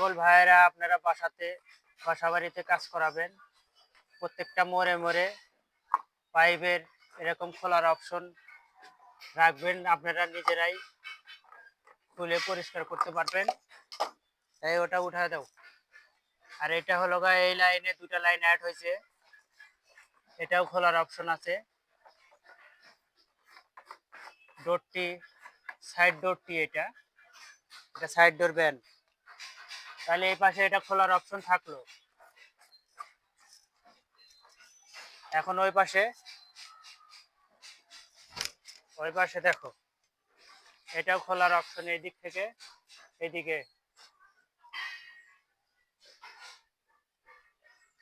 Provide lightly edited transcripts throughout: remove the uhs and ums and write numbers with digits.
সকল ভাইয়েরা আপনারা বাসা বাড়িতে কাজ করাবেন, প্রত্যেকটা মোড়ে মোড়ে পাইপের এরকম খোলার অপশন রাখবেন, আপনারা নিজেরাই খুলে পরিষ্কার করতে পারবেন। তাই ওটা উঠা দাও। আর এটা হলো এই লাইনে দুটা লাইন অ্যাড হয়েছে, এটাও খোলার অপশন আছে। ডোরটি সাইড ডোরটি, এটা সাইড ডোর ব্যান। তাহলে এই পাশে এটা খোলার অপশন থাকলো। এখন ওই পাশে দেখো, এটাও খোলার অপশন। এই দিক থেকে এদিকে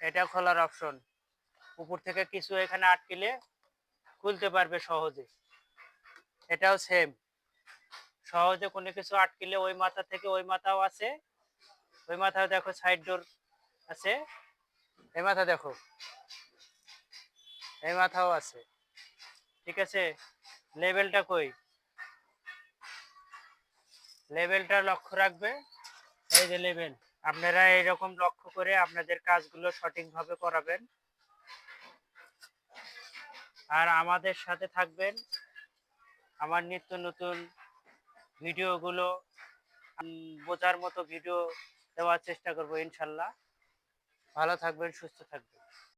এটা খোলার অপশন। উপর থেকে কিছু এখানে আটকিলে খুলতে পারবে সহজে। এটাও সেম, সহজে কোনো কিছু আটকিলে ওই মাথা থেকে ওই মাথাও আছে, ওই মাথাও দেখো সাইড ডোর আছে, এই মাথা দেখো, এই মাথাও আছে। ঠিক আছে, লেভেলটা কই, লেভেলটা লক্ষ্য রাখবে। এই যে লেভেল, আপনারা এইরকম লক্ষ্য করে আপনাদের কাজগুলো সঠিকভাবে করাবেন। আর আমাদের সাথে থাকবেন, আমার নিত্য নতুন ভিডিওগুলো বোঝার মতো ভিডিও দেওয়ার চেষ্টা করব ইনশাল্লাহ। ভালো থাকবেন, সুস্থ থাকবেন।